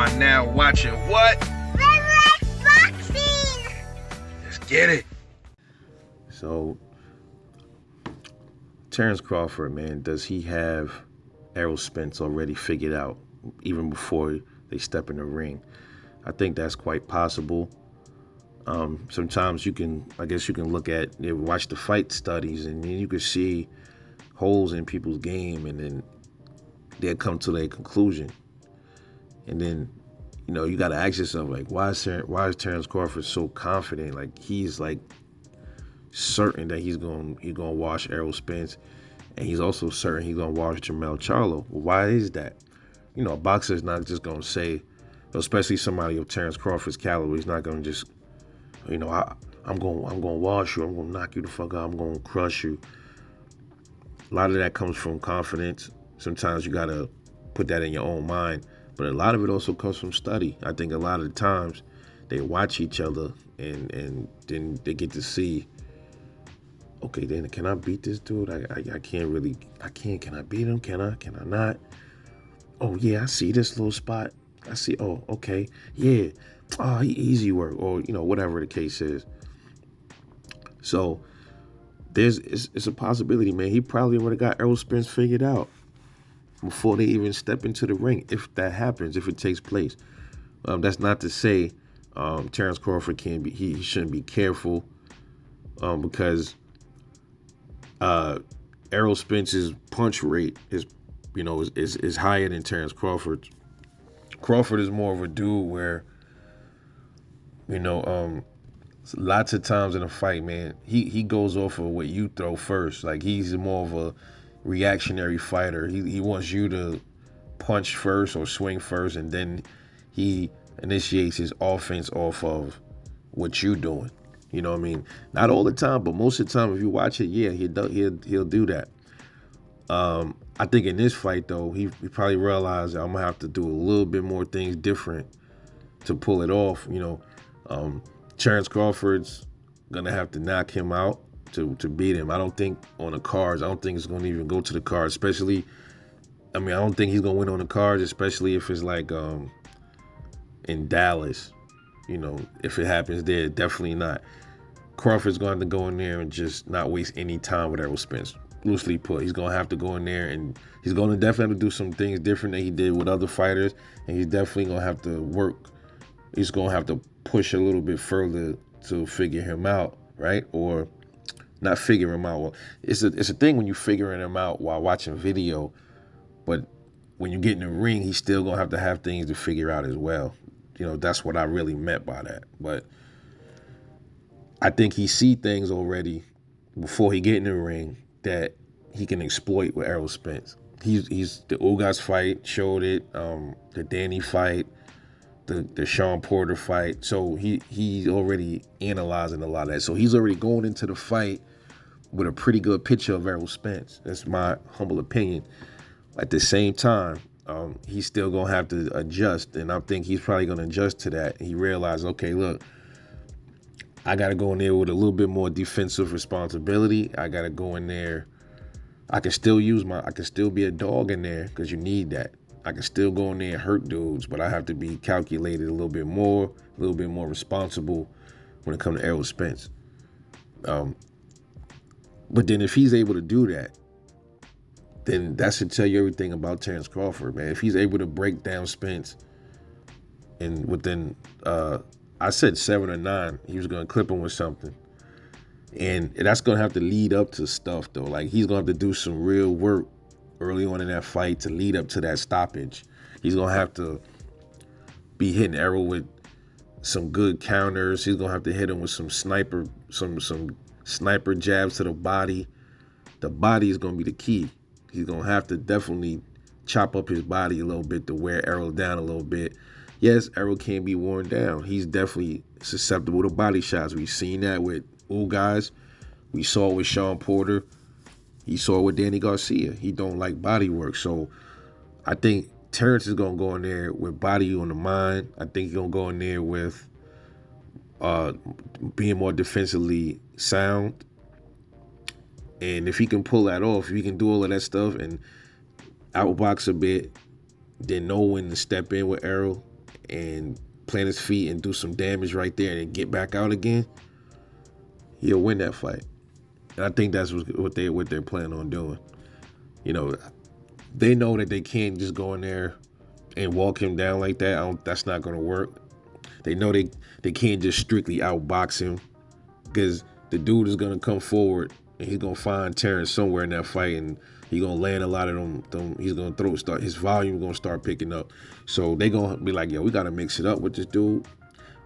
are now watching what? Red Boxing! Let's get it. So, Terence Crawford, man, does he have Errol Spence already figured out even before they step in the ring? I think that's quite possible. Sometimes you can look at, watch the fight studies, and then you can see holes in people's game, and then they'll come to their conclusion. And then, you got to ask yourself, like, why is Terence Crawford so confident? Like, he's like certain that he's gonna wash Errol Spence, and he's also certain he's gonna wash Jermell Charlo. Well, why is that? A boxer's not just gonna say, especially somebody of Terence Crawford's caliber, he's not gonna just, I'm gonna wash you, I'm gonna knock you the fuck out, I'm gonna crush you. A lot of that comes from confidence. Sometimes you gotta put that in your own mind, but a lot of it also comes from study. I think a lot of the times they watch each other and then they get to see, okay, then can I beat this dude? I can't really, can I beat him? Can I not? Oh yeah, I see this little spot. I see, oh, okay, yeah. Oh, easy work, or, whatever the case is. So it's a possibility, man. He probably would have got Errol Spence figured out before they even step into the ring, if that happens, if it takes place. That's not to say Terence Crawford he shouldn't be careful, because Errol Spence's punch rate is higher than Terence Crawford's. Crawford is more of a dude where, lots of times in a fight, man, he goes off of what you throw first. Like, he's more of a reactionary fighter. He wants you to punch first or swing first, and then he initiates his offense off of what you're doing. You know what I mean? Not all the time, but most of the time, if you watch it, yeah, he'll do that. I think in this fight, though, he probably realized I'm gonna have to do a little bit more things different to pull it off. Terence Crawford's gonna have to knock him out to beat him. I don't think on the cards. I don't think it's gonna even go to the cards. Especially, I don't think he's gonna win on the cards, especially if it's like in Dallas. If it happens there, definitely not. Crawford's going to go in there and just not waste any time with Errol Spence. Loosely put, he's going to have to go in there, and he's going to definitely have to do some things different than he did with other fighters, and he's definitely going to have to work. He's going to have to push a little bit further to figure him out, right? Or not figure him out. Well, it's a thing when you're figuring him out while watching video, but when you get in the ring, he's still going to have things to figure out as well. That's what I really meant by that. But I think he see things already before he get in the ring that he can exploit with Errol Spence. He's the Ugas fight showed it, the Danny fight, the Sean Porter fight. So he's already analyzing a lot of that. So he's already going into the fight with a pretty good picture of Errol Spence. That's my humble opinion. At the same time, he's still gonna have to adjust, and I think he's probably gonna adjust to that. He realized, okay, look, I gotta go in there with a little bit more defensive responsibility. I gotta go in there. I can still be a dog in there, because you need that. I can still go in there and hurt dudes, but I have to be calculated a little bit more responsible when it comes to Errol Spence. But then if he's able to do that, then that should tell you everything about Terence Crawford, man. If he's able to break down Spence, and within, I said 7 or 9, he was going to clip him with something. And that's going to have to lead up to stuff, though. Like, he's going to have to do some real work early on in that fight to lead up to that stoppage. He's going to have to be hitting Errol with some good counters. He's going to have to hit him with some sniper jabs to the body. The body is going to be the key. He's going to have to definitely chop up his body a little bit to wear Errol down a little bit. Yes, Errol can be worn down. He's definitely susceptible to body shots. We've seen that with guys. We saw it with Sean Porter. He saw it with Danny Garcia. He don't like body work. So I think Terence is going to go in there with body on the mind. I think he's going to go in there with being more defensively sound. And if he can pull that off, if he can do all of that stuff and outbox a bit, then know when to step in with Errol and plant his feet and do some damage right there and then get back out again, he'll win that fight. And I think that's what they're planning on doing. You know, they know that they can't just go in there and walk him down like that. That's not going to work. They know they can't just strictly outbox him, because the dude is going to come forward and he's going to find Terence somewhere in that fight, and he's going to land a lot of them. He's going to his volume going to start picking up. So they going to be like, yo, we got to mix it up with this dude.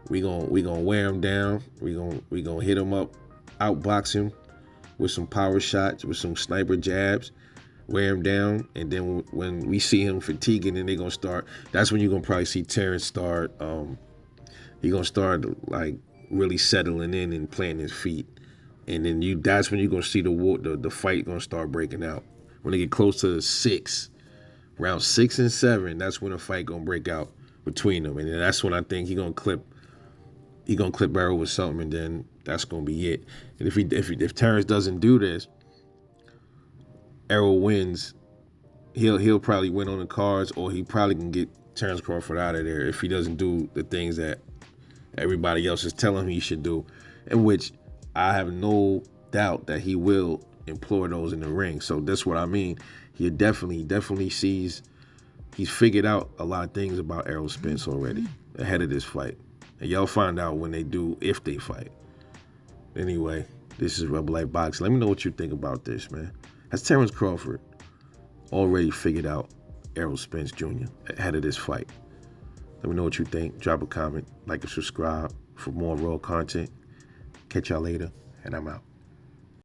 We going to wear him down. We going to hit him up, outbox him with some power shots, with some sniper jabs, wear him down, and then when we see him fatiguing, then they're going to start. That's when you're going to probably see Terence start, he's going to start like really settling in and planting his feet. And then that's when you're going to see the fight going to start breaking out. When they get close to round 6 and 7, that's when the fight going to break out between them. And then that's when I think he's going to clip Errol with something, and then that's going to be it. And if Terence doesn't do this, Errol wins, he'll probably win on the cards, or he probably can get Terence Crawford out of there if he doesn't do the things that everybody else is telling him he should do, in which I have no doubt that he will employ those in the ring. So that's what I mean. He definitely sees, he's figured out a lot of things about Errol Spence already ahead of this fight. And y'all find out when they do, if they fight. Anyway, this is Rebel Light Boxing. Let me know what you think about this, man. Has Terence Crawford already figured out Errol Spence Jr. ahead of this fight? Let me know what you think. Drop a comment, like and subscribe for more raw content. Catch y'all later, and I'm out.